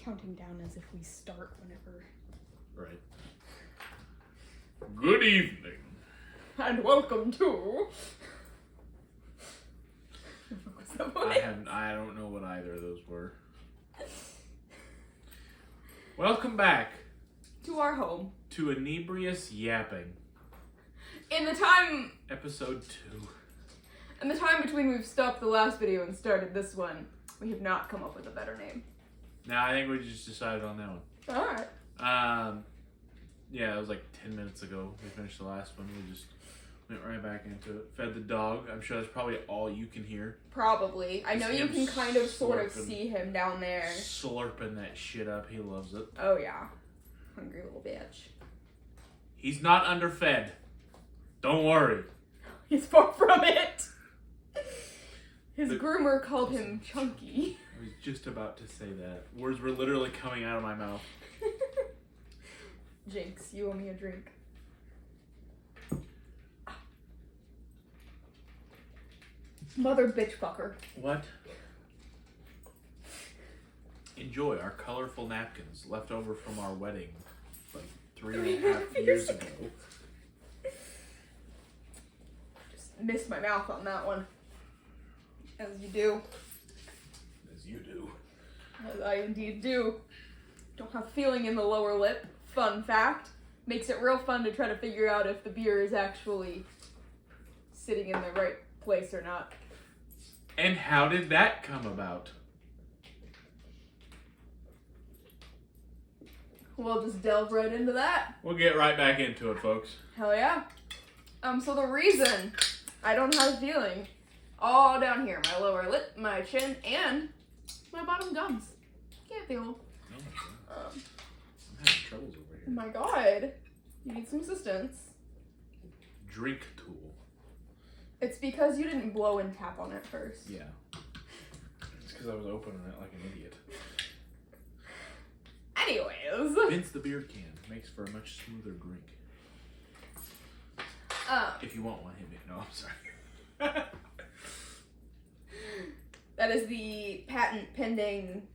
counting down as if we start whenever. Right. Good evening. And welcome to... I don't know what either of those were. Welcome back to our home. to Inebrious Yapping. In the time... Episode 2. In the time between we've stopped the last video and started this one, we have not come up with a better name. No, I think we just decided on that one. Alright. Yeah, it was like 10 minutes ago. We finished the last one. We just went right back into it. Fed the dog. I'm sure that's probably all you can hear. Probably. I know you can kind of sort of slurping. see him down there. Slurping that shit up. He loves it. Oh yeah. Hungry little bitch. He's not underfed. Don't worry. He's far from it. His groomer called him Chunky. I was just about to say that. Words were literally coming out of my mouth. Jinx, you owe me a drink. Mother bitch fucker. What? Enjoy our colorful napkins left over from our wedding like 3.5 years ago. Just missed my mouth on that one. As you do. As you do. As I indeed do. Don't have feeling in the lower lip. Fun fact. Makes it real fun to try to figure out if the beer is actually sitting in the right place or not. And how did that come about? We'll just delve right into that. We'll get right back into it, folks. Hell yeah. So the reason I don't have a feeling all down here, my lower lip, my chin, and my bottom gums. Can't feel. I'm having troubles over Oh here. my god. You need some assistance. Drink tool. It's because you didn't blow and tap on it first. Yeah. It's because I was opening it like an idiot. Anyways. Vince the beer can makes for a much smoother drink. If you want one, hit me. No, I'm sorry. That is the patent pending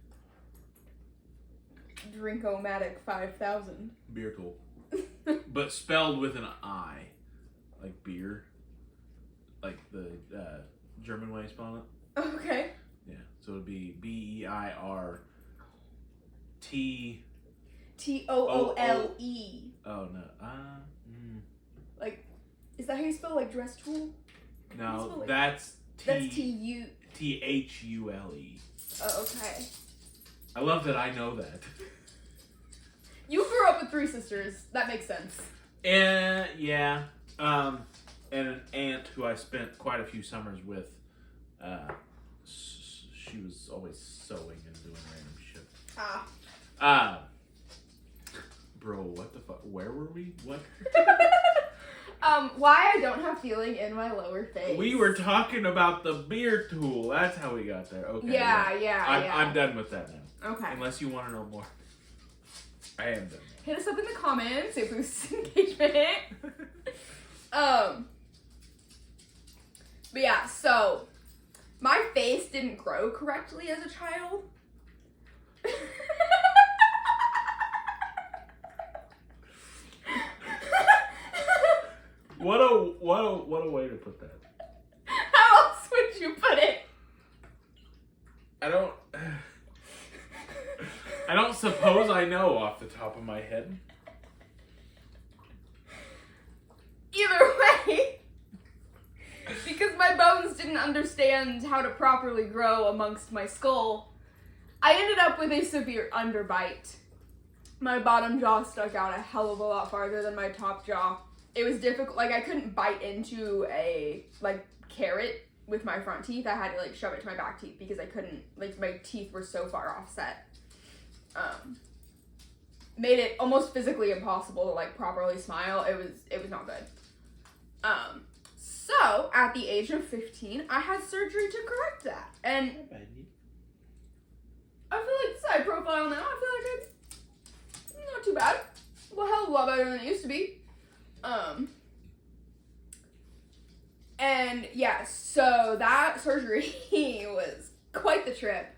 Drinkomatic 5000. Beer tool. But spelled with an I. Like beer. Like the German way of spelling it. Okay. Yeah. So it would be BEIRT. TOOLE. Oh, no. Like, is that how you spell like dress tool? No, like, that's that's TU. THULE. Oh, okay. I love that I know that. You grew up with 3 sisters. That makes sense. Yeah. And an aunt who I spent quite a few summers with. She was always sewing and doing random shit. Bro, what the fuck? Where were we? What? Why I don't have feeling in my lower face. We were talking about the beer tool. That's how we got there. Okay. Yeah. I'm done with that now. Okay. Unless you want to know more. I am done. Hit us up in the comments. It boosts engagement. But yeah, so my face didn't grow correctly as a child. What a way to put that. How else would you put it? I don't suppose I know off the top of my head. Either way, because my bones didn't understand how to properly grow amongst my skull, I ended up with a severe underbite. My bottom jaw stuck out a hell of a lot farther than my top jaw. It was difficult, like I couldn't bite into a, carrot with my front teeth. I had to, shove it to my back teeth because I couldn't, my teeth were so far offset. Made it almost physically impossible to, properly smile. It was not good. So, at the age of 15, I had surgery to correct that. And I feel like side profile now, I feel like I'm not too bad. Well, hell of a lot better than it used to be. And yeah, so that surgery was quite the trip.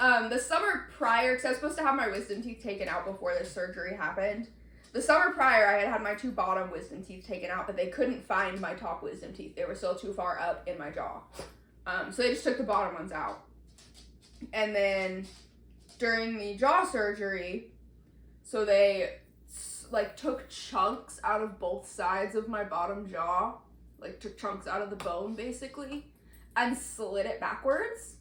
The summer prior, because I was supposed to have my wisdom teeth taken out before the surgery happened. The summer prior, I had my 2 bottom wisdom teeth taken out, but they couldn't find my top wisdom teeth. They were still too far up in my jaw. So they just took the bottom ones out. And then during the jaw surgery, so they like took chunks out of both sides of my bottom jaw, like took chunks out of the bone basically, and slid it backwards.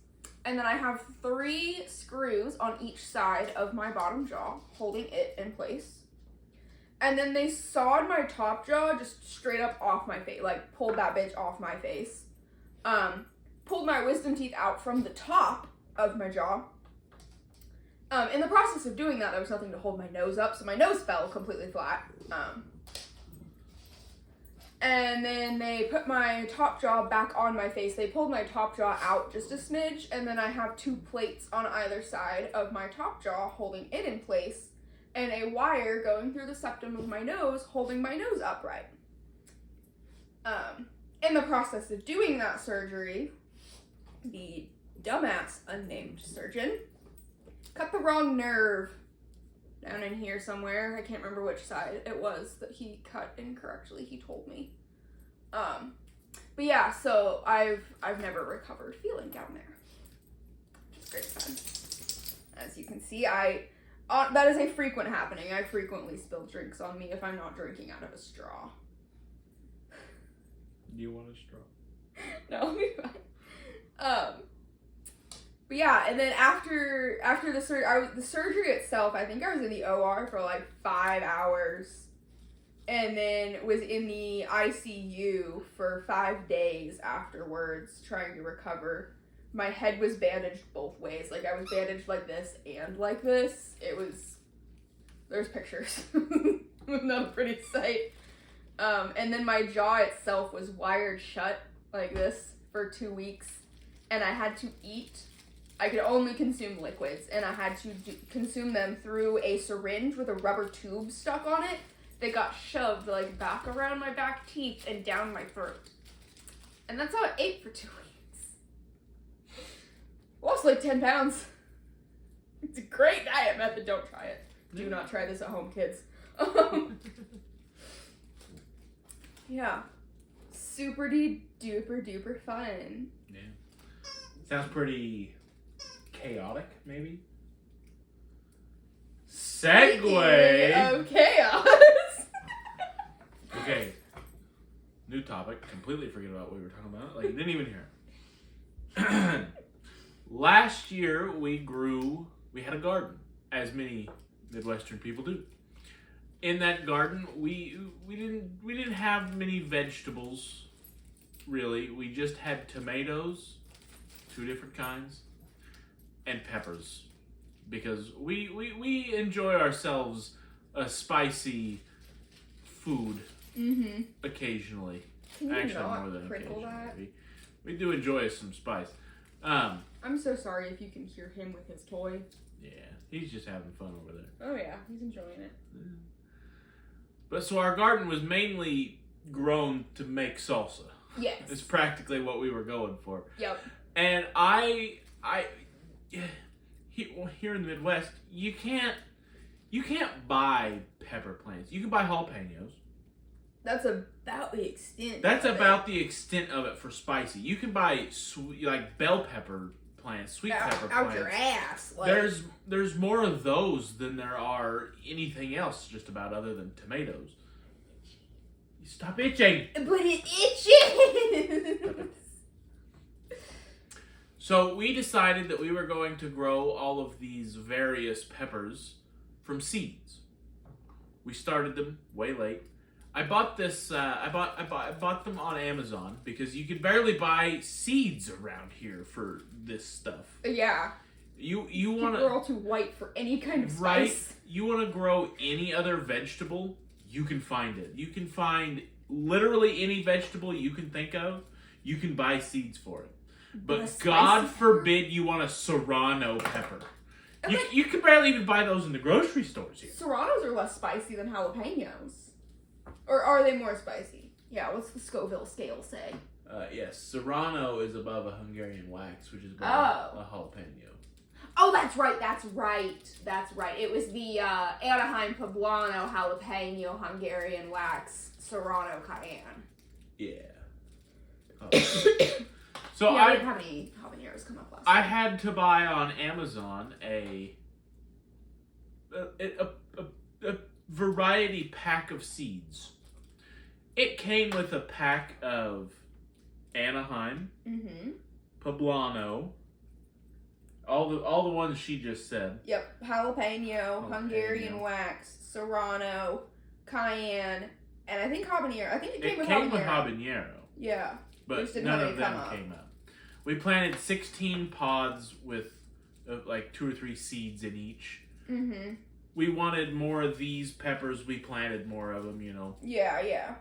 And then I have 3 screws on each side of my bottom jaw holding it in place. And then they sawed my top jaw just straight up off my face, like pulled that bitch off my face. Pulled my wisdom teeth out from the top of my jaw. In the process of doing that, there was nothing to hold my nose up, so my nose fell completely flat. And then they put my top jaw back on my face. They pulled my top jaw out just a smidge, and then I have 2 plates on either side of my top jaw holding it in place, and a wire going through the septum of my nose holding my nose upright. In the process of doing that surgery, the dumbass unnamed surgeon cut the wrong nerve down in here somewhere. I can't remember which side it was that he cut incorrectly, he told me. But yeah, so I've never recovered feeling down there. It's great fun. As you can see, that is a frequent happening. I frequently spill drinks on me if I'm not drinking out of a straw. Do you want a straw? No, I'll be fine. But yeah, and then after the surgery itself, I think I was in the OR for like 5 hours, and then was in the ICU for 5 days afterwards, trying to recover. My head was bandaged both ways. Like, I was bandaged like this and like this. There's pictures. It was not a pretty sight. And then my jaw itself was wired shut like this for 2 weeks, and I had to eat. I could only consume liquids, and I had to consume them through a syringe with a rubber tube stuck on it that got shoved like back around my back teeth and down my throat. And that's how I ate for 2 weeks. Lost like 10 pounds. It's a great diet method. Don't try it. Do not try this at home, kids. Yeah. Super duper duper fun. Yeah. Sounds pretty chaotic, maybe? Segue! Of chaos! Okay. New topic. Completely forget about what we were talking about. Like, you didn't even hear it. Last year, we had a garden, as many Midwestern people do. In that garden, we didn't have many vegetables, really. We just had tomatoes, 2 different kinds, and peppers, because we enjoy ourselves a spicy food occasionally. Can you Actually, not more than crinkle occasionally. that? We do enjoy some spice. I'm so sorry if you can hear him with his toy. Yeah, he's just having fun over there. Oh yeah, he's enjoying it. Yeah. But so our garden was mainly grown to make salsa. Yes. It's practically what we were going for. Yep. And here in the Midwest, you can't buy pepper plants. You can buy jalapenos. That's about the extent. That's about the extent of it for spicy. You can buy like bell pepper plants, sweet pepper plants. Out your ass. Like, There's more of those than there are anything else, just about, other than tomatoes. You stop itching. But it itches. So we decided that we were going to grow all of these various peppers from seeds. We started them way late. I bought this. I bought them on Amazon because you could barely buy seeds around here for this stuff. Yeah. You People want are all too white for any kind of spice. Right? You want to grow any other vegetable, you can find it. You can find literally any vegetable you can think of. You can buy seeds for it. But God forbid you want a serrano pepper. You can barely even buy those in the grocery stores here. Serranos are less spicy than jalapenos. Or are they more spicy? Yeah, what's the Scoville scale say? Yes, serrano is above a Hungarian wax, which is above a jalapeno. Oh, that's right. It was the Anaheim Poblano Jalapeno Hungarian Wax Serrano Cayenne. Yeah. Oh. So I didn't have any habaneros come up last I time. had to buy on Amazon a variety pack of seeds. It came with a pack of Anaheim, Poblano, all the ones she just said. Yep, jalapeno, Hungarian wax, Serrano, Cayenne, and I think habanero. I think it came with habanero. Yeah, but none of them came up. We planted 16 pods with like 2 or 3 seeds in each. Mm-hmm. We wanted more of these peppers. We planted more of them, Yeah.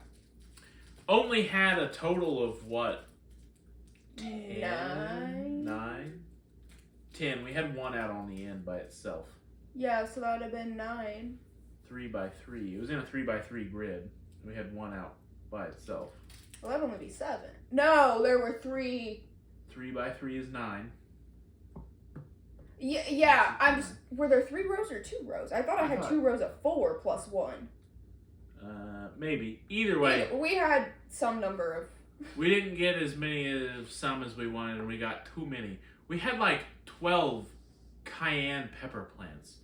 Only had a total of what? 9? 10. We had one out on the end by itself. Yeah, so that would have been 9. 3 by 3. It was in a 3 by 3 grid. We had one out by itself. Well, that'd only be 7. No, there were 3. 3 by 3 is 9. Yeah. Were there 3 rows or 2 rows? I thought I had 2 rows of 4 plus 1. Maybe. Either way. We had some number of... We didn't get as many of some as we wanted, and we got too many. We had like 12 cayenne pepper plants.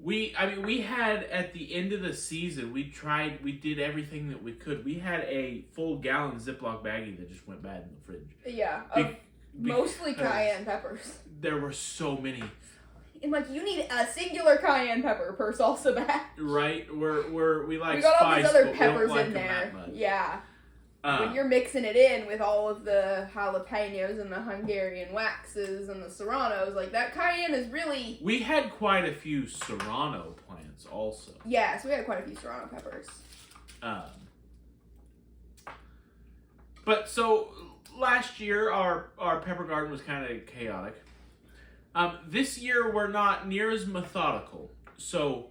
We had, at the end of the season, we did everything that we could. We had a full gallon Ziploc baggie that just went bad in the fridge. Yeah, mostly cayenne peppers. There were so many. And you need a singular cayenne pepper per salsa bag. Right? We like we got spice, all these other but peppers we don't like in them there. that much. Yeah. When you're mixing it in with all of the jalapenos and the Hungarian waxes and the serranos, that cayenne is really... We had quite a few serrano plants also. Yeah, so we had quite a few serrano peppers. But so last year our pepper garden was kind of chaotic. This year we're not near as methodical. So,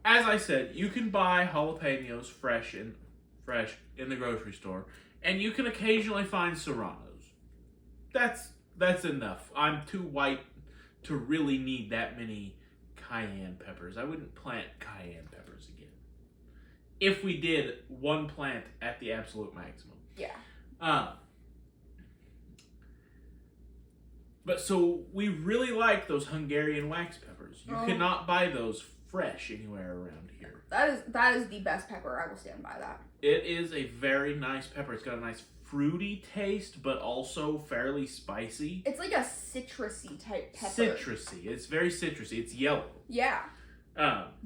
as I said, you can buy jalapenos fresh in the grocery store, and you can occasionally find serranos. That's enough. I'm too white to really need that many cayenne peppers. I wouldn't plant cayenne peppers again. If we did, one plant at the absolute maximum. Yeah. But so we really like those Hungarian wax peppers. You cannot buy those fresh anywhere around here. That is the best pepper. I will stand by that. It is a very nice pepper. It's got a nice fruity taste, but also fairly spicy. It's like a citrusy type pepper. Citrusy. It's very citrusy. It's yellow. Yeah.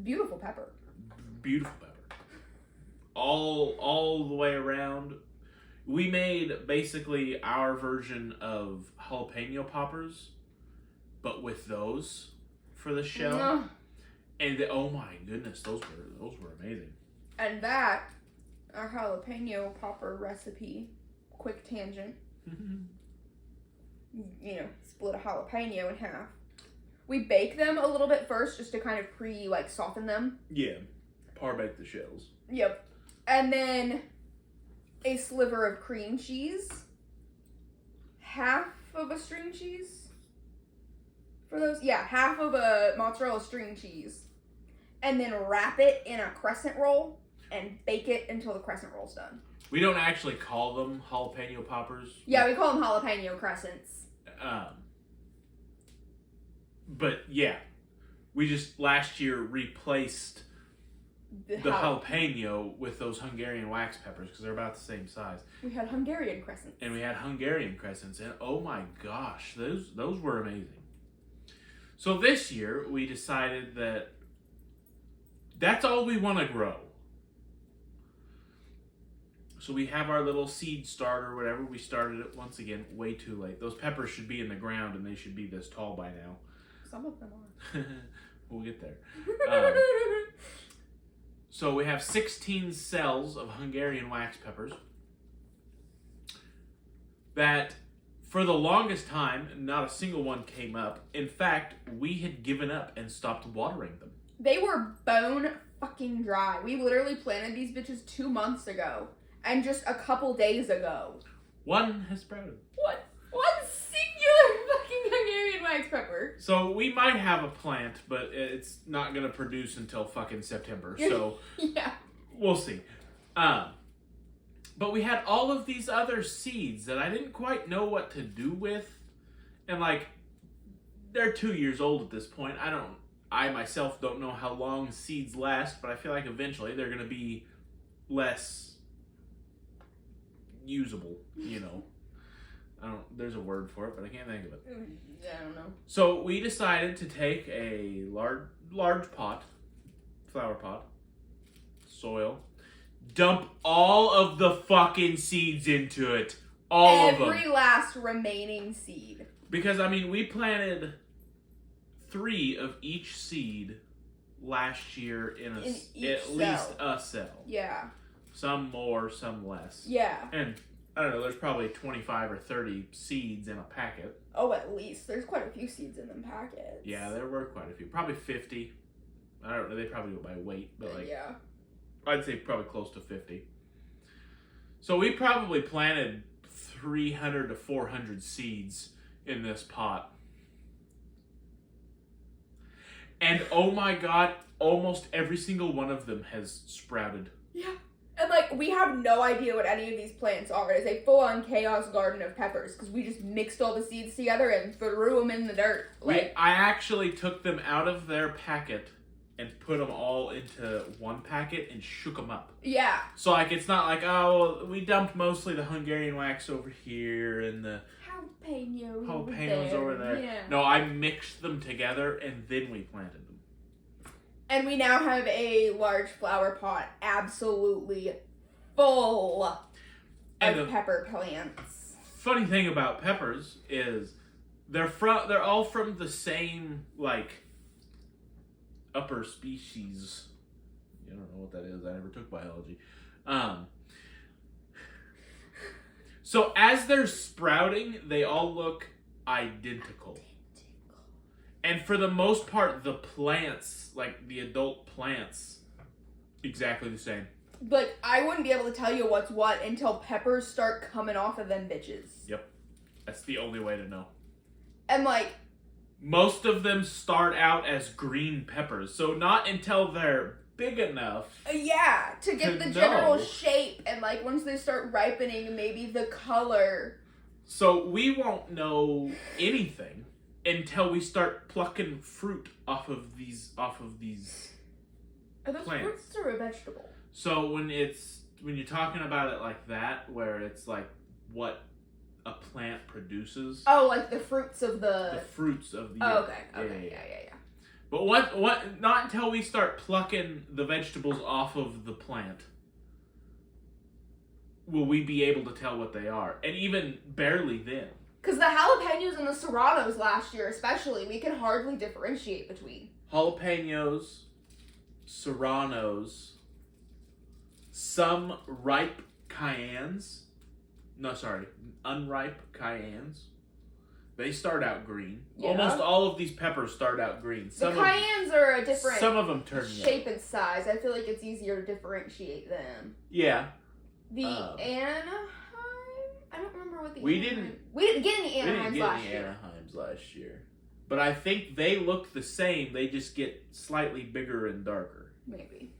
Beautiful pepper. Beautiful pepper. All the way around. We made basically our version of jalapeno poppers, but with those for the show. And oh my goodness, those were amazing. And that, our jalapeno popper recipe, quick tangent. Split a jalapeno in half. We bake them a little bit first just to kind of soften them. Yeah. Par bake the shells. Yep. And then a sliver of cream cheese. Half of a string cheese. For those? Yeah, half of a mozzarella string cheese. And then wrap it in a crescent roll and bake it until the crescent roll's done. We don't actually call them jalapeno poppers. Yeah, we call them jalapeno crescents. But yeah, we just last year replaced the jalapeno with those Hungarian wax peppers because they're about the same size. We had Hungarian crescents. And oh my gosh, those were amazing. So this year we decided that that's all we want to grow. So we have our little seed starter, whatever. We started it once again way too late. Those peppers should be in the ground and they should be this tall by now. Some of them are. We'll get there. So we have 16 cells of Hungarian wax peppers that for the longest time, not a single one came up. In fact, we had given up and stopped watering them. They were bone fucking dry. We literally planted these bitches 2 months ago. And just a couple days ago. One has sprouted. One singular fucking Hungarian likes pepper. So we might have a plant, but it's not going to produce until fucking September. So yeah. we'll see. But we had all of these other seeds that I didn't quite know what to do with. And like, they're 2 years old at this point. I myself don't know how long seeds last, but I feel like eventually they're going to be less usable, you know. There's a word for it, but I can't think of it. I don't know. So we decided to take a large pot, flower pot, soil, dump all of the fucking seeds into it. All of them. Every last remaining seed. Because, I mean, we planted 3 of each seed last year in at least a cell. Yeah. Some more, some less. Yeah. And, I don't know, there's probably 25 or 30 seeds in a packet. Oh, at least. There's quite a few seeds in them packets. Yeah, there were quite a few. Probably 50. I don't know, they probably go by weight, but like... Yeah. I'd say probably close to 50. So we probably planted 300 to 400 seeds in this pot. And oh my god, almost every single one of them has sprouted. Yeah. And like, we have no idea what any of these plants are. It's a full-on chaos garden of peppers because we just mixed all the seeds together and threw them in the dirt. Like, I actually took them out of their packet and put them all into one packet and shook them up. Yeah. So, like, it's not like, oh, we dumped mostly the Hungarian wax over here and the jalapenos over there. Yeah. No, I mixed them together and then we planted them. And we now have a large flower pot absolutely full of pepper plants. Funny thing about peppers is they're all from the same, like, upper species. I don't know what that is. I never took biology. So as they're sprouting, they all look identical. And for the most part, the plants, like the adult plants, exactly the same. But I wouldn't be able to tell you what's what until peppers start coming off of them bitches. Yep. That's the only way to know. And like... Most of them start out as green peppers, so not until they're big enough. Yeah, to get the general shape, and like once they start ripening, maybe the color. So we won't know anything until we start plucking fruit off of these Are those plants. fruits or a vegetable? So when you're talking about it like that, where it's like what a plant produces. Oh, like the fruits of the fruits of the. Oh, okay. Yeah. But what? Not until we start plucking the vegetables off of the plant will we be able to tell what they are, and even barely then. Because the jalapenos and the serranos last year, especially, we can hardly differentiate between Jalapenos, serranos, some ripe cayennes. No, sorry, unripe cayennes. They start out green. Yeah. Almost all of these peppers start out green. The cayennes are a different some of them turn shape and size. I feel like it's easier to differentiate them. Yeah. The Anaheim? I don't remember what the We didn't get any Anaheims last year. Anaheims last year. But I think they look the same. They just get slightly bigger and darker. Maybe.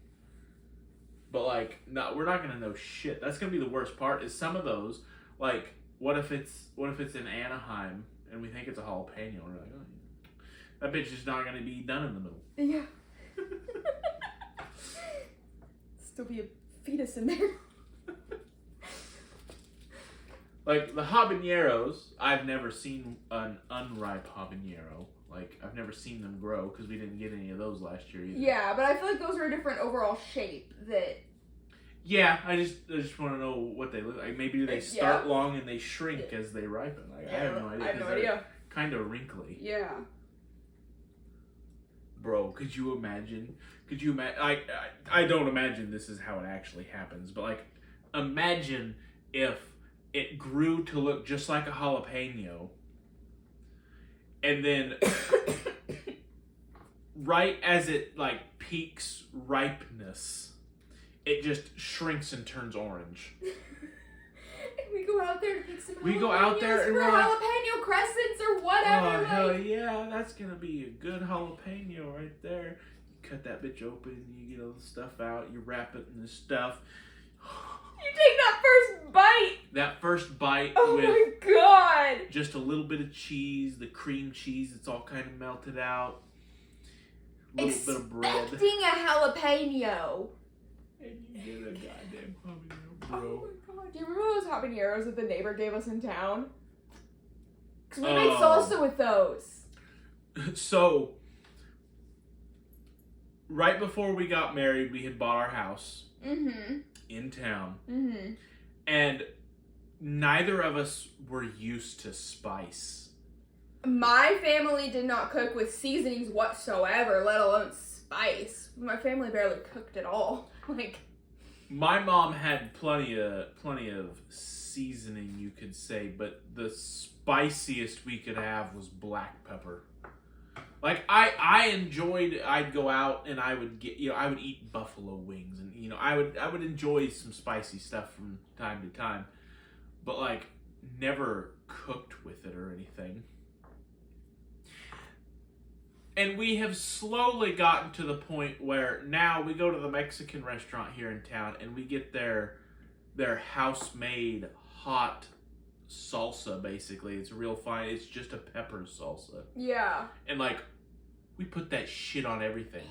But like, no, we're not gonna know shit. That's gonna be the worst part. Is some of those, like, what if it's in Anaheim and we think it's a jalapeno? We're like, oh, that bitch is not gonna be done in the middle. Yeah. Still be a fetus in there. Like the habaneros, I've never seen an unripe habanero. Like, I've never seen them grow because we didn't get any of those last year either. Yeah, but I feel like those are a different overall shape. Yeah, I just want to know what they look like. Maybe they start long and they shrink as they ripen. Like, I have no idea. I have no idea. Kind of wrinkly. Yeah. Bro, could you imagine? I don't imagine this is how it actually happens, but like, imagine if it grew to look just like a jalapeno, and then right as it like peaks ripeness, it just shrinks and turns orange. We go out there to pick some We go out there and for we're like, jalapeno crescents or whatever. oh, like, hell yeah, that's gonna be a good jalapeno right there. You cut that bitch open, you get all the stuff out, you wrap it in the stuff. You take that first bite. That first bite Oh with my god. just a little bit of cheese, the cream cheese, it's all kind of melted out. A little bit of bread. Expecting a jalapeno. And you get a goddamn habanero, Oh bro. my god. Do you remember those habaneros that the neighbor gave us in town? Because we Oh. made salsa with those. So, right before we got married, we had bought our house in town. And neither of us were used to spice. My family did not cook with seasonings whatsoever, let alone spice. My family barely cooked at all. Like, My mom had plenty of seasoning, you could say, but the spiciest we could have was black pepper. Like, I enjoyed, I'd go out and I would get, I would eat buffalo wings and, I would enjoy some spicy stuff from time to time, but like, never cooked with it or anything. And we have slowly gotten to the point where now we go to the Mexican restaurant here in town and we get their house-made hot salsa, basically. It's real fine. It's just a pepper salsa. yeah. And like, we put that shit on everything.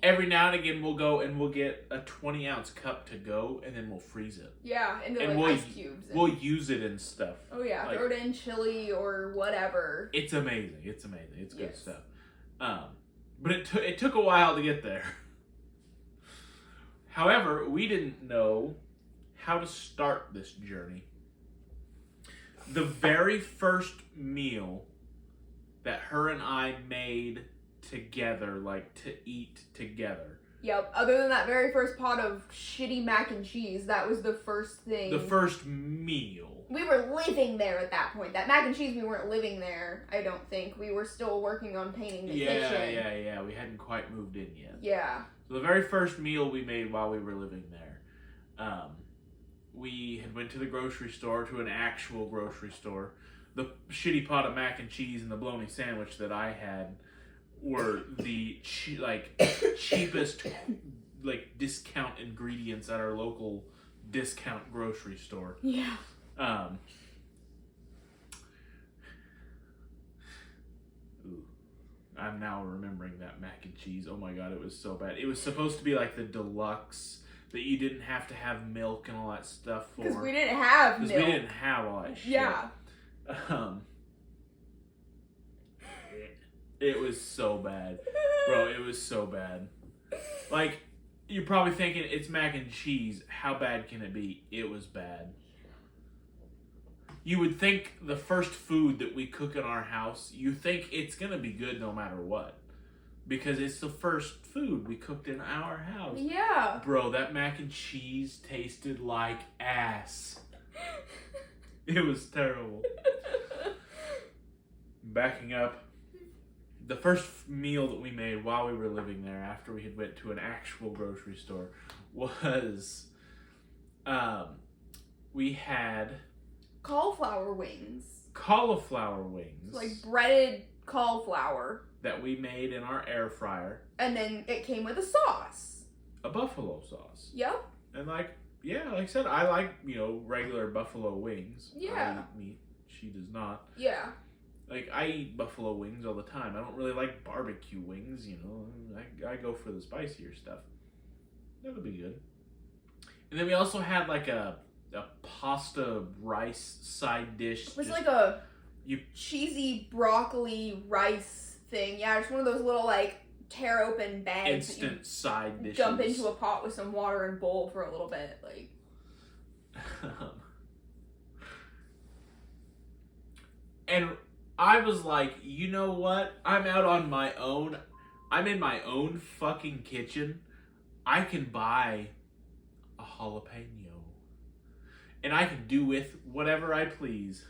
Every now and again we'll go and we'll get a 20-ounce cup to go and then we'll freeze it. Yeah, into And like ice cubes. We'll use it in stuff. Oh yeah, like, throw it in chili or whatever. It's amazing. It's amazing. It's good Yes. stuff. But it took a while to get there. However, we didn't know how to start this journey. The very first meal that her and I made together, like to eat together. Yep, other than that very first pot of shitty mac and cheese, that was the first thing. The first meal. We were living there at that point. That mac and cheese, we weren't living there, I don't think. We were still working on painting the kitchen. Yeah. We hadn't quite moved in yet. Yeah. So the very first meal we made while we were living there, we had went to the grocery store, to an actual grocery store. The shitty pot of mac and cheese and the bologna sandwich that I had were the cheapest discount ingredients at our local discount grocery store. Yeah. I'm now remembering that mac and cheese. Oh my god, it was so bad. It was supposed to be like the deluxe that you didn't have to have milk and all that stuff for. Because we didn't have milk. Because we didn't have all that shit. Yeah. It was so bad. Bro, it was so bad. Like, you're probably thinking, it's mac and cheese. How bad can it be? It was bad. You would think the first food that we cook in our house, you think it's going to be good no matter what. Because it's the first food we cooked in our house. Yeah. Bro, that mac and cheese tasted like ass. It was terrible. Backing up, the first meal that we made while we were living there after we had went to an actual grocery store was, we had Cauliflower wings. Cauliflower wings. Like breaded cauliflower. That we made in our air fryer. And then it came with a sauce. A buffalo sauce. Yep. And like I said, I like, regular buffalo wings. Yeah. I eat meat. She does not. Yeah. Like, I eat buffalo wings all the time. I don't really like barbecue wings, I go for the spicier stuff. That'll be good. And then we also had like a pasta rice side dish. It was like a cheesy broccoli rice thing. Yeah, just one of those little like tear open bags. Instant side dishes. Dump into a pot with some water and bowl for a little bit. Like. And I was like, you know what? I'm out on my own. I'm in my own fucking kitchen. I can buy a jalapeno. And I can do with whatever I please.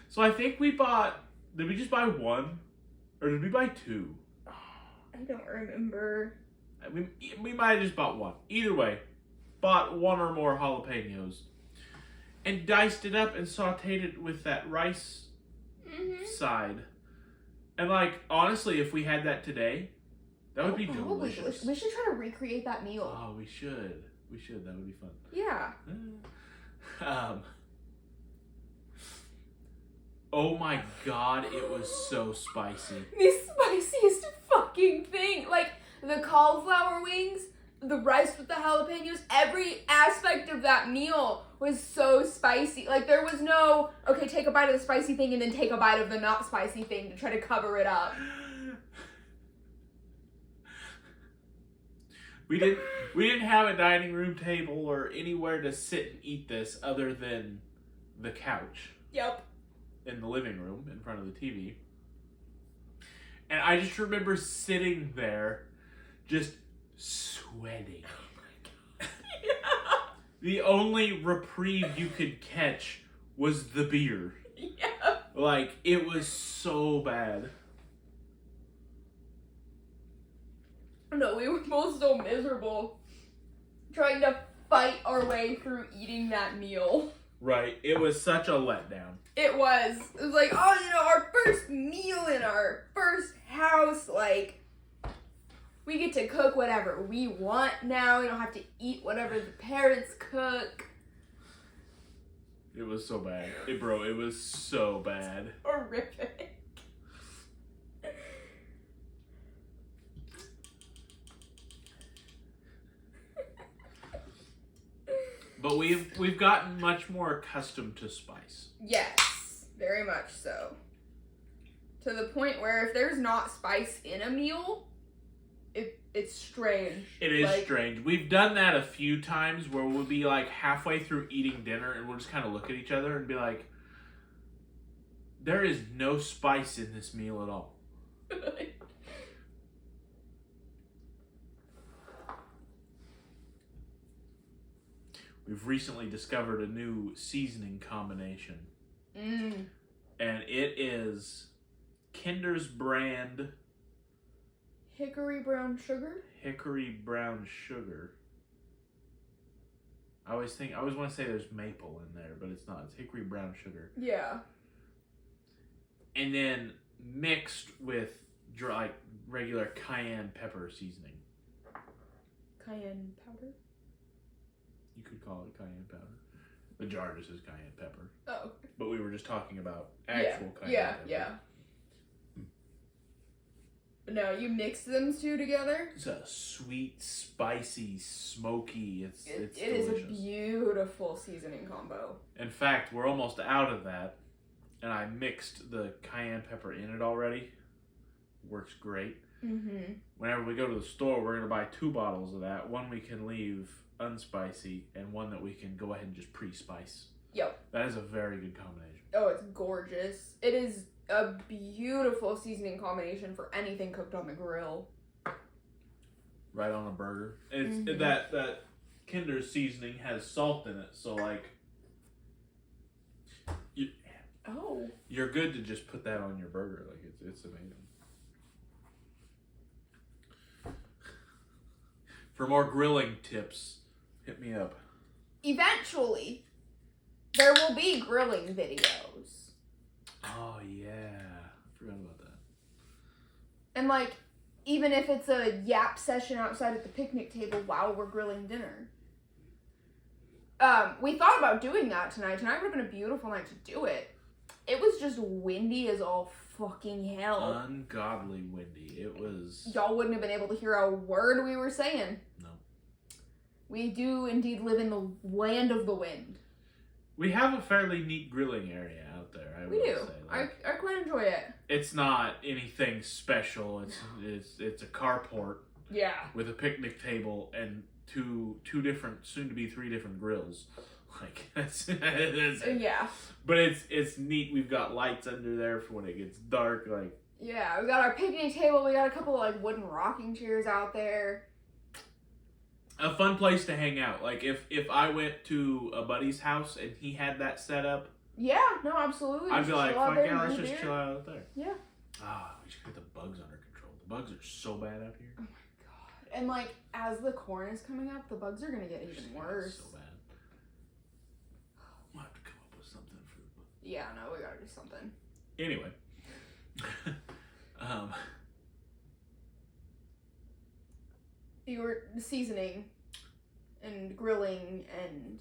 So I think we bought... Did we just buy one? Or did we buy two? I don't remember. We might have just bought one. Either way, bought one or more jalapenos. and diced it up and sauteed it with that rice side. And like, honestly, if we had that today, that would be delicious. We should try to recreate that meal. Oh, we should. We should. That would be fun. Yeah. Oh my god, it was so spicy. The spiciest fucking thing. Like, the cauliflower wings, the rice with the jalapenos, every aspect of that meal was so spicy. Like, there was no, okay, take a bite of the spicy thing and then take a bite of the not spicy thing to try to cover it up. We didn't have a dining room table or anywhere to sit and eat this other than the couch. Yep. In the living room in front of the TV. And I just remember sitting there just sweating. Oh my god. Yeah. The only reprieve you could catch was the beer. Yeah. Like, it was so bad. No, we were both so miserable trying to fight our way through eating that meal. Right. It was such a letdown. It was like, oh, you know, our first meal in our first house, like, we get to cook whatever we want now. We don't have to eat whatever the parents cook. It was so bad. It was so bad. Horrific. But we've gotten much more accustomed to spice. Yes, very much so. To the point where if there's not spice in a meal, it's strange. It is strange. We've done that a few times where we'll be like halfway through eating dinner and we'll just kind of look at each other and be like, there is no spice in this meal at all. We've recently discovered a new seasoning combination. And it is Kinder's brand Hickory brown sugar? Hickory brown sugar. I always want to say there's maple in there, but it's not. It's hickory brown sugar. Yeah. And then mixed with like regular cayenne pepper seasoning. Cayenne powder? You could call it cayenne powder. The jar just says cayenne pepper. Oh. But we were just talking about actual cayenne pepper. Yeah. But no, you mix them two together. It's a sweet, spicy, smoky. It's It delicious. is a beautiful seasoning combo. In fact, we're almost out of that. And I mixed the cayenne pepper in it already. Works great. Mm-hmm. Whenever we go to the store, we're going to buy 2 bottles of that. One we can leave unspicy, and one that we can go ahead and just pre-spice. Yep. That is a very good combination. Oh, it's gorgeous. It is a beautiful seasoning combination for anything cooked on the grill. Right on a burger. It's that Kinder seasoning has salt in it, so like you're good to just put that on your burger. Like it's amazing. For more grilling tips, hit me up. Eventually, there will be grilling videos. Oh yeah, I forgot about that. And like, even if it's a yap session outside at the picnic table while we're grilling dinner. We thought about doing that tonight. Tonight would have been a beautiful night to do it. It was just windy as all fucking hell. Ungodly windy. It was... Y'all wouldn't have been able to hear a word we were saying. No. We do indeed live in the land of the wind. We have a fairly neat grilling area out there, I would say. Like, I quite enjoy it. It's not anything special. It's a carport. Yeah. With a picnic table and two different, soon to be 3 different grills. Like that's yeah. But it's neat. We've got lights under there for when it gets dark. Like yeah, we got our picnic table. We got a couple of like wooden rocking chairs out there. A fun place to hang out. Like if I went to a buddy's house and he had that set up. Yeah, no, absolutely. I'd be like, fuck yeah, let's just chill out there. Yeah. We should get the bugs under control. The bugs are so bad out here. Oh my god. And like as the corn is coming up, the bugs are gonna get even worse. So bad. We'll have to Yeah, no, we gotta do something. Anyway. You were seasoning and grilling and...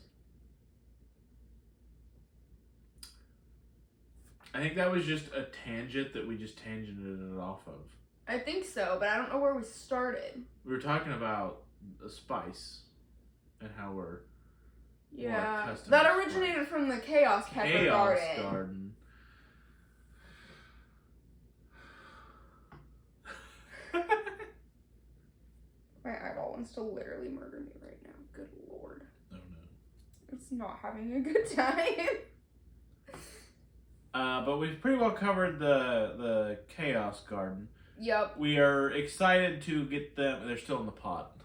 I think that was just a tangent that we just tangented it off of. I think so, but I don't know where we started. We were talking about the spice and how we're Yeah, accustomed that to originated from the Chaos Pepper Garden. My eyeball wants to literally murder me right now. Good lord. Oh no. It's not having a good time. But we've pretty well covered the Chaos Garden. Yep. We are excited to get them. They're still in the pot.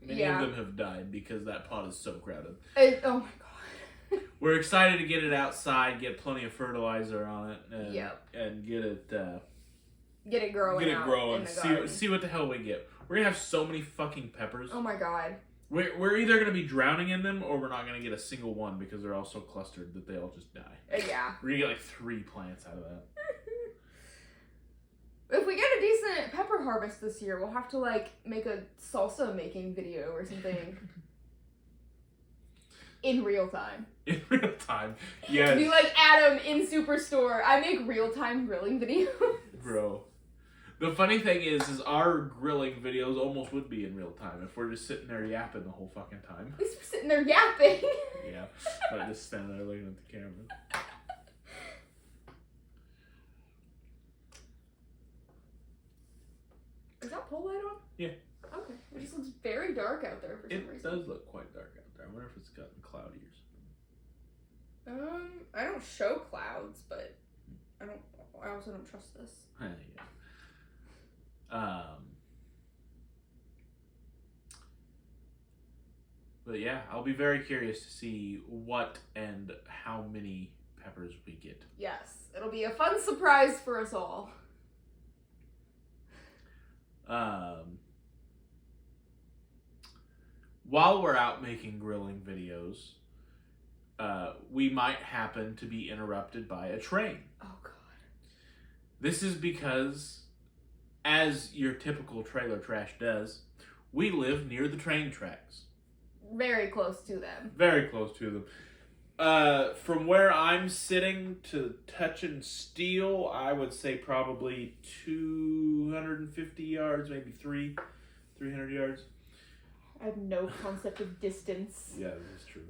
Many Yeah. of them have died because that pot is so crowded. Oh my god. We're excited to get it outside, get plenty of fertilizer on it, and, Yep. and get it growing. Get it out growing. in the garden. See what the hell we get. We're gonna have so many fucking peppers. Oh my god. We're either gonna be drowning in them, or we're not gonna get a single one because they're all so clustered that they all just die. Yeah. We're gonna get like 3 plants out of that. If we get a decent pepper harvest this year, we'll have to like make a salsa making video or something. In real time. In real time. Yes. Be like Adam in Superstore. I make real time grilling videos. Bro. The funny thing is our grilling videos almost would be in real time if we're just sitting there yapping the whole fucking time. At least we're sitting there yapping. Yeah. But just standing there looking at the camera. Is that pole light on? Yeah. Okay. It just looks very dark out there for some It reason. does look quite dark out there. I wonder if it's gotten cloudy or something. I don't show clouds, but I also don't trust this. Yeah. But yeah, I'll be very curious to see what and how many peppers we get. Yes. It'll be a fun surprise for us all. While we're out making grilling videos, we might happen to be interrupted by a train. Oh god. This is because, as your typical trailer trash does, we live near the train tracks. Very close to them. Very close to them. From where I'm sitting to touch and steel, I would say probably 250 yards, maybe 300 yards. I have no concept of distance. Yeah, this is true.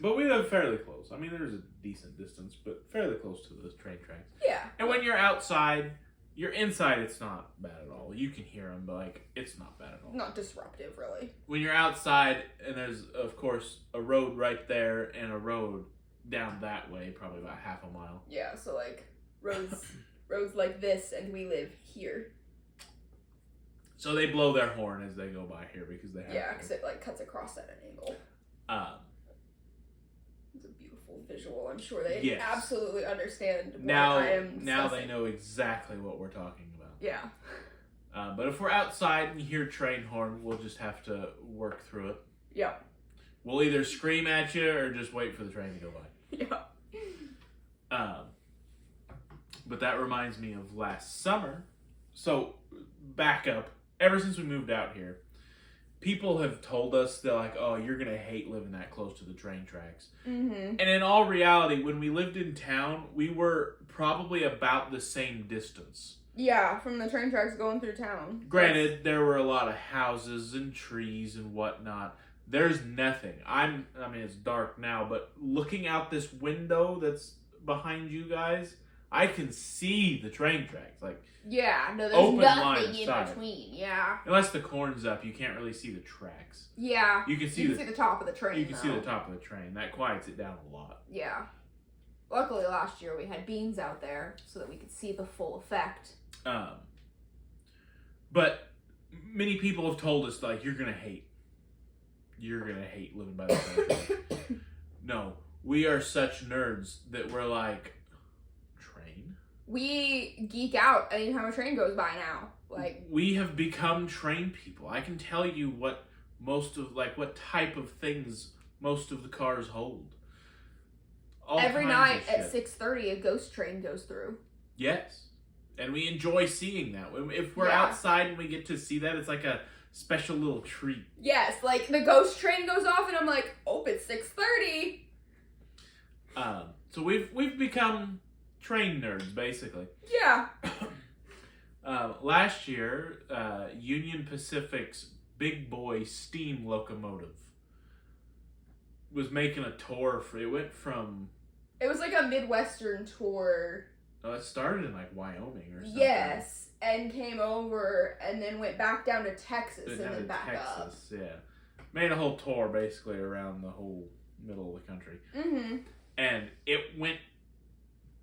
But we live fairly close. I mean, there's a decent distance, but fairly close to those train tracks. Yeah. And when you're outside, you're inside, it's not bad at all. You can hear them, but like, it's not bad at all. Not disruptive, really. When you're outside, and there's, of course, a road right there and a road down that way, probably about half a mile. Yeah, so like roads like this, and we live here. So they blow their horn as they go by here because they have Yeah, to. because it like cuts across at an angle. It's a beautiful visual. I'm sure they Yes. absolutely understand what Now I am they discussing. know exactly what we're talking about. Yeah. But if we're outside and you hear train horn, we'll just have to work through it. Yep. We'll either scream at you or just wait for the train to go by. Yeah. But that reminds me of last summer. So, back up. Ever since we moved out here, people have told us, they're like, oh, you're going to hate living that close to the train tracks. Mm-hmm. And in all reality, when we lived in town, we were probably about the same distance. Yeah, from the train tracks going through town. Granted, there were a lot of houses and trees and whatnot. There's nothing. I mean, it's dark now, but looking out this window that's behind you guys, I can see the train tracks. Like, Yeah, no, there's Open line nothing of in sight. between. Yeah. unless the corn's up, you can't really see the tracks. Yeah. You can see You can see the top of the train. you can see though. the top of the train. That quiets it down a lot. Yeah. Luckily, last year we had beans out there so that we could see the full effect. But many people have told us, like, you're gonna hate living by the train. No, we are such nerds that we're like, train? We geek out anytime a train goes by now. Like, We have become train people. I can tell you what type of things most of the cars hold. Every kinds night of at shit. 6:30, a ghost train goes through. Yes. And we enjoy seeing that. If we're Yeah. outside and we get to see that, it's like a special little treat. Yes, like the ghost train goes off and I'm like, oh, it's 6:30. So we've become train nerds, basically. Yeah. Last year, Union Pacific's big boy steam locomotive was making a tour. It went from... It was like a Midwestern tour. Oh, it started in like Wyoming or something. Yes, and came over and then went back down to Texas and then back up. Yeah. Made a whole tour basically around the whole middle of the country. Mm-hmm. And it went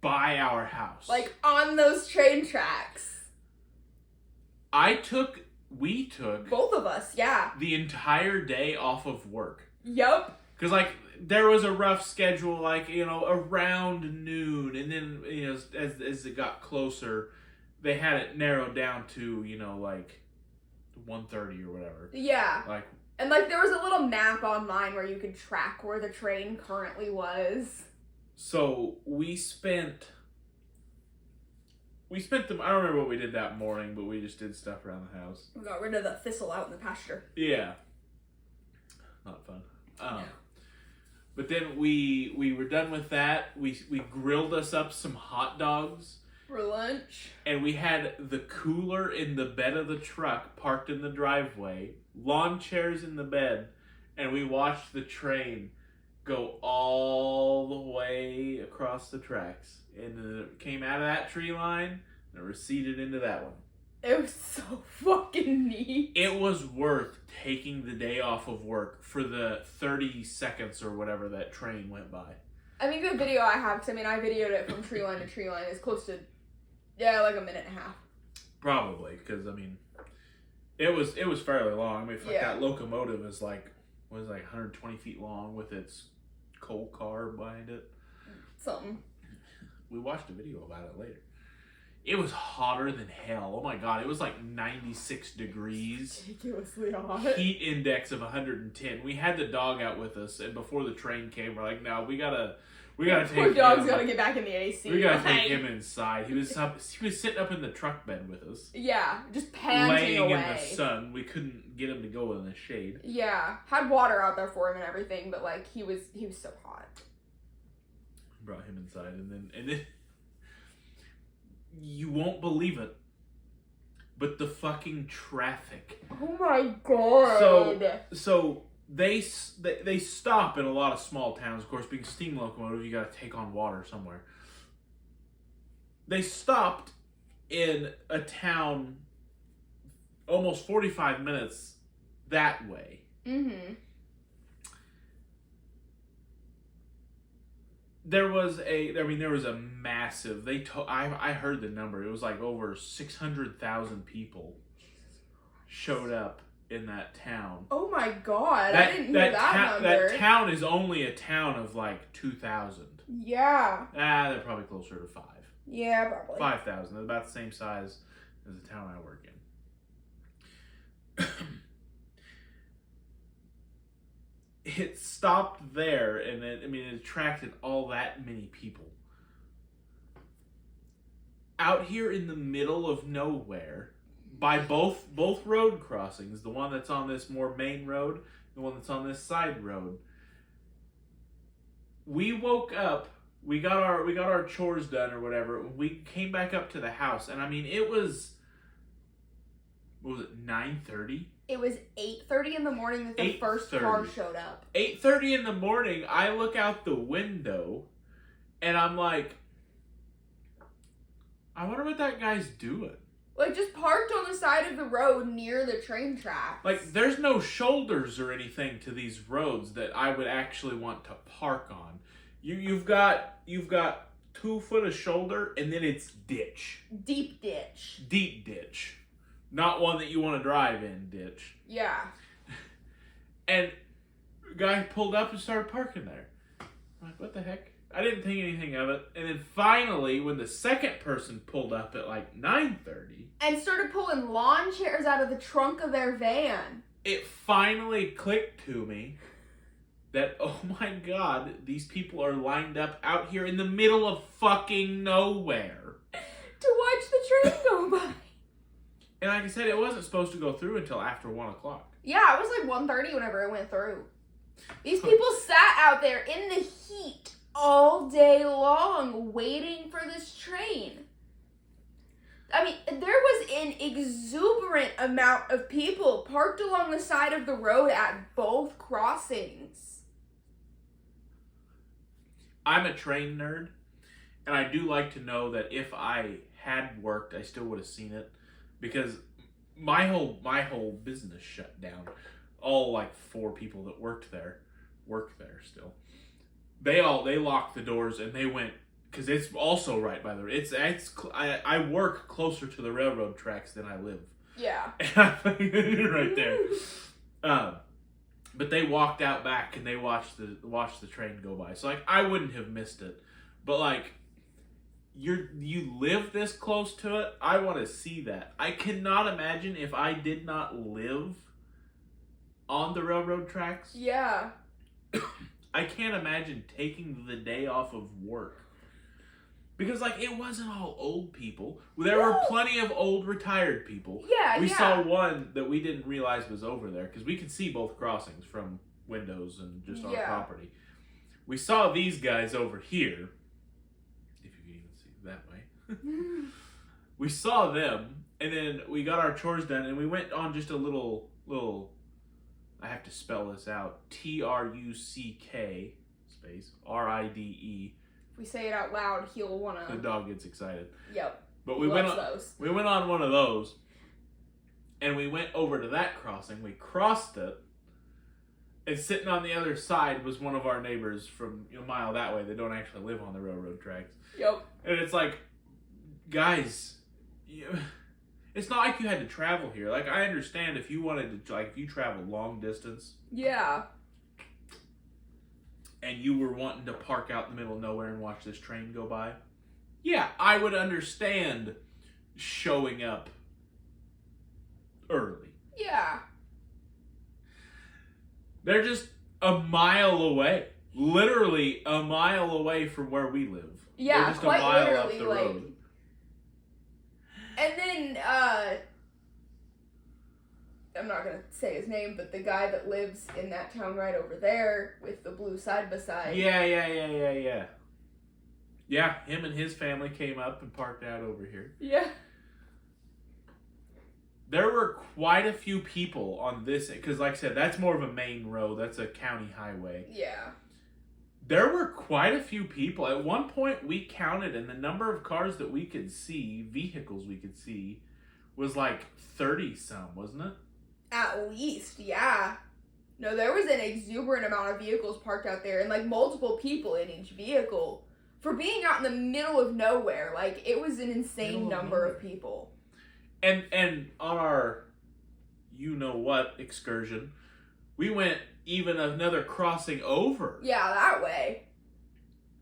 by our house. Like on those train tracks. We took Both of us, yeah. the entire day off of work. Yup. Because, like, there was a rough schedule, like, you know, around noon. And then, you know, as it got closer, they had it narrowed down to, you know, like, 1:30 or whatever. Yeah. Like, and, like, there was a little map online where you could track where the train currently was. So, we spent them, I don't remember what we did that morning, but we just did stuff around the house. We got rid of the thistle out in the pasture. Yeah. Not fun. No. But then we were done with that. We grilled us up some hot dogs. For lunch. And we had the cooler in the bed of the truck parked in the driveway. Lawn chairs in the bed. And we watched the train go all the way across the tracks. And then it came out of that tree line and receded into that one. It was so fucking neat. It was worth taking the day off of work for the 30 seconds or whatever that train went by. I think the video I have, because I mean I videoed it from tree line to tree line, is close to, yeah, like a minute and a half. Probably, because I mean, it was fairly long. I mean, if like Yeah. that locomotive is like, what is it, like 120 feet long with its coal car behind it. Something. We watched a video about it later. It was hotter than hell. Oh my god, it was like 96 degrees. Ridiculously hot. Heat index of 110. We had the dog out with us, and before the train came, we're like, no, we gotta take Poor dog's him. gotta get back in the AC. We gotta Like, take him inside. He was sitting up in the truck bed with us. Yeah, just panting laying away. in the sun. We couldn't get him to go in the shade. Yeah, had water out there for him and everything, but like he was so hot. Brought him inside, and then you won't believe it, but the fucking traffic. Oh my god. So they stop in a lot of small towns. Of course, being steam locomotive, you got to take on water somewhere. They stopped in a town almost 45 minutes that way. Mm-hmm. There was a massive, I heard the number, it was like over 600,000 people showed up in that town. Oh my god, I didn't hear that number. That town is only a town of like 2,000. Yeah. They're probably closer to 5. Yeah, probably. 5,000, they're about the same size as the town I work in. It stopped there, and it attracted all that many people. Out here in the middle of nowhere, by both road crossings, the one that's on this more main road, the one that's on this side road, we woke up, we got our chores done or whatever, we came back up to the house, and I mean, it was, what was it, 9:30? It was 8:30 in the morning that the first car showed up. 8:30 in the morning, I look out the window, and I'm like, I wonder what that guy's doing. Like, just parked on the side of the road near the train tracks. Like, there's no shoulders or anything to these roads that I would actually want to park on. You've got 2 foot of shoulder, and then it's ditch. Deep ditch. Deep ditch. Not one that you want to drive in, ditch. Yeah. And the guy pulled up and started parking there. I'm like, what the heck? I didn't think anything of it. And then finally, when the second person pulled up at like 9:30... And started pulling lawn chairs out of the trunk of their van. It finally clicked to me that, oh my god, these people are lined up out here in the middle of fucking nowhere to watch the train go by. And like I said, it wasn't supposed to go through until after 1 o'clock. Yeah, it was like 1:30 whenever it went through. These people sat out there in the heat all day long waiting for this train. I mean, there was an exuberant amount of people parked along the side of the road at both crossings. I'm a train nerd, and I do like to know that if I had worked, I still would have seen it, because my whole business shut down. All like 4 people that work there still. They locked the doors and they went, because it's also right by the. I work closer to the railroad tracks than I live. Yeah. Right there. But they walked out back and they watched the train go by. So like I wouldn't have missed it, but like you live this close to it. I want to see that. I cannot imagine if I did not live on the railroad tracks. Yeah. I can't imagine taking the day off of work. Because, like, it wasn't all old people. There were plenty of old retired people. Yeah, We saw one that we didn't realize was over there, because we could see both crossings from windows and just on property. We saw these guys over here, if you can even see it that way. We saw them, and then we got our chores done, and we went on just a little, I have to spell this out, TRUCK, space, RIDE. If we say it out loud, he'll wanna. The dog gets excited. Yep. But we went on one of those, and we went over to that crossing. We crossed it, and sitting on the other side was one of our neighbors from a mile that way. They don't actually live on the railroad tracks. Yep. And it's like, guys, it's not like you had to travel here. Like, I understand if you wanted to, like, if you travel long distance. Yeah. And you were wanting to park out in the middle of nowhere and watch this train go by. Yeah, I would understand showing up early. Yeah. They're just a mile away. Literally a mile away from where we live. Yeah, they're just quite a mile literally, up the like. road. And then, I'm not gonna say his name, but the guy that lives in that town right over there with the blue side by side. Yeah. Yeah, him and his family came up and parked out over here. Yeah. There were quite a few people on this, because like I said, that's more of a main road. That's a county highway. Yeah. There were quite a few people. At one point, we counted, and the number of cars that we could see, vehicles we could see, was like 30-some, wasn't it? At least, yeah. No, there was an exuberant amount of vehicles parked out there, and like multiple people in each vehicle. For being out in the middle of nowhere, like, it was an insane number of people. And on our you-know-what excursion, we went even another crossing over. Yeah, that way.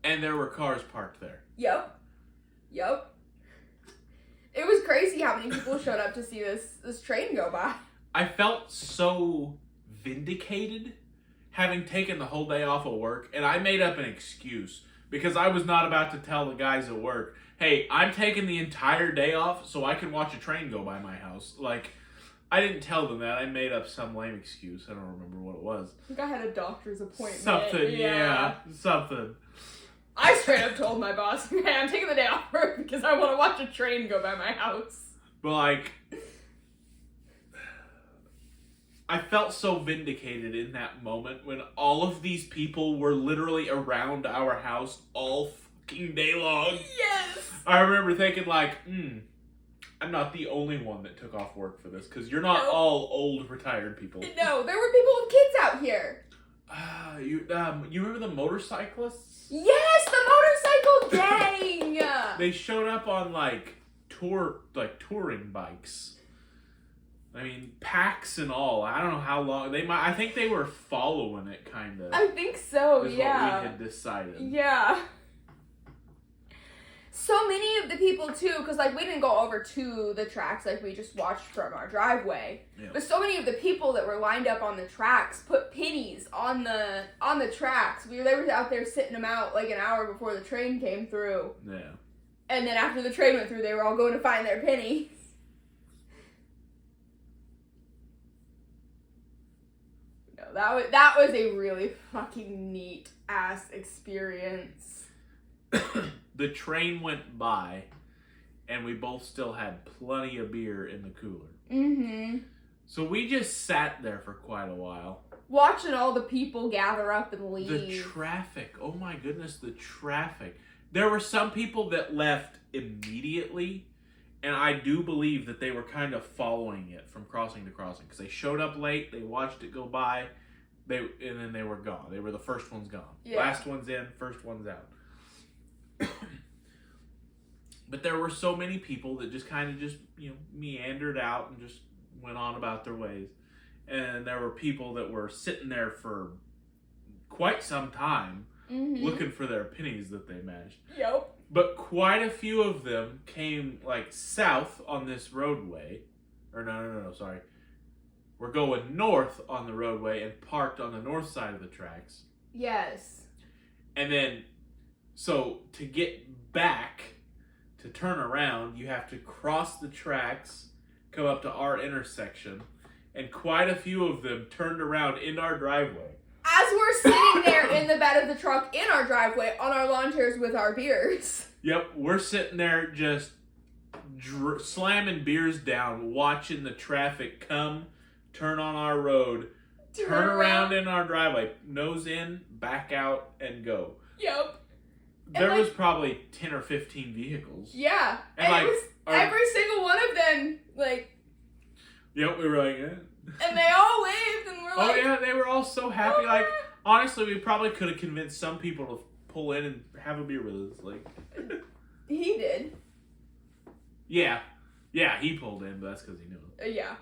And there were cars parked there. Yep. It was crazy how many people showed up to see this train go by. I felt so vindicated having taken the whole day off of work, and I made up an excuse because I was not about to tell the guys at work, hey, I'm taking the entire day off so I can watch a train go by my house. Like, I didn't tell them that. I made up some lame excuse. I don't remember what it was. I think I had a doctor's appointment. Something. I straight up told my boss, hey, I'm taking the day off work because I want to watch a train go by my house. But, like, I felt so vindicated in that moment when all of these people were literally around our house all fucking day long. Yes! I remember thinking, like, I'm not the only one that took off work for this, because you're not all old retired people. No, there were people with kids out here. You remember the motorcyclists? Yes, the motorcycle gang! They showed up on, touring bikes. I mean, packs and all. I don't know how long. I think they were following it, kind of. I think so, is yeah. what we had decided. Yeah. So many of the people too, because like we didn't go over to the tracks, like we just watched from our driveway. Yeah. But so many of the people that were lined up on the tracks put pennies on the tracks. They were out there sitting them out like an hour before the train came through. Yeah. And then after the train went through, they were all going to find their pennies. No, that was a really fucking neat ass experience. The train went by, and we both still had plenty of beer in the cooler. Mm-hmm. So we just sat there for quite a while. Watching all the people gather up and leave. The traffic. Oh my goodness, the traffic. There were some people that left immediately, and I do believe that they were kind of following it from crossing to crossing. Because they showed up late, they watched it go by, and then they were gone. They were the first ones gone. Yeah. Last one's in, first one's out. But there were so many people that just kind of meandered out and just went on about their ways. And there were people that were sitting there for quite some time looking for their pennies that they managed. Yep. But quite a few of them came like south on this roadway. Or no, sorry. We're going north on the roadway and parked on the north side of the tracks. Yes. And then, so to get back, to turn around, you have to cross the tracks, come up to our intersection, and quite a few of them turned around in our driveway. As we're sitting there in the bed of the truck in our driveway on our lawn chairs with our beers. Yep, we're sitting there just slamming beers down, watching the traffic come, turn on our road, turn around in our driveway, nose in, back out, and go. Yep. There was probably 10 or 15 vehicles. Yeah. And it was every single one of them, like... Yep, we were like... And they all waved, and we're like... Oh, yeah, they were all so happy. Oh, like, honestly, we probably could have convinced some people to pull in and have a beer with us. Like, he did. Yeah. Yeah, he pulled in, but that's because he knew it. Yeah.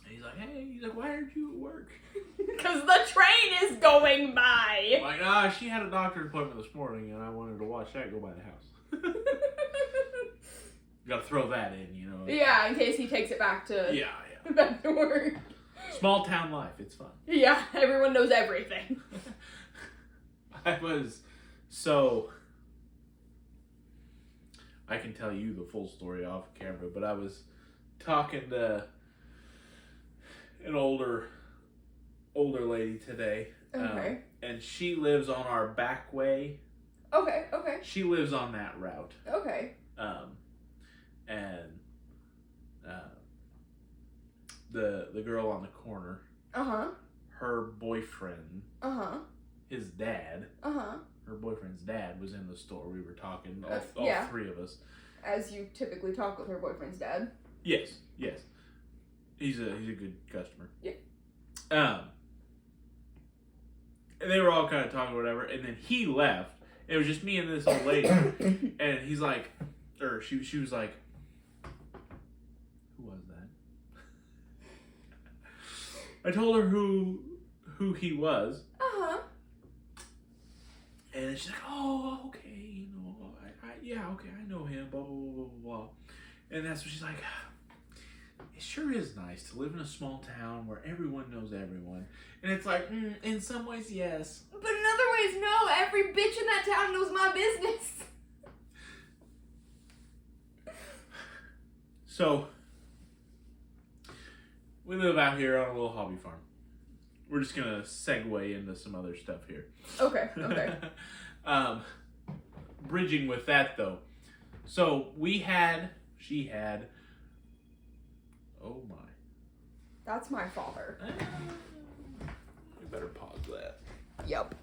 And he's like, hey, why aren't you at work? Because the train is going by. I'm like, she had a doctor's appointment this morning, and I wanted to watch that go by the house. Gotta throw that in, you know. Yeah, in case he takes it back to Yeah. back to work. Small town life, it's fun. Yeah, everyone knows everything. I can tell you the full story off camera, but I was talking to an older lady today. Okay. And she lives on our back way. Okay. She lives on that route. Okay. And the girl on the corner, her boyfriend, his dad, her boyfriend's dad was in the store. We were talking, all three of us. As you typically talk with her boyfriend's dad. Yes. He's a good customer. Yeah. And they were all kind of talking or whatever, and then he left. It was just me and this old lady. And he's like, or she was like, who was that? I told her who he was. And she's like, oh, okay, okay, I know him, blah, blah, blah, blah, blah. And that's what she's like, it sure is nice to live in a small town where everyone knows everyone. And it's like, in some ways, yes. But in other ways, no. Every bitch in that town knows my business. So, we live out here on a little hobby farm. We're just going to segue into some other stuff here. Okay. Bridging with that, though. So, she had, oh my. That's my father. We better pause that. Yep.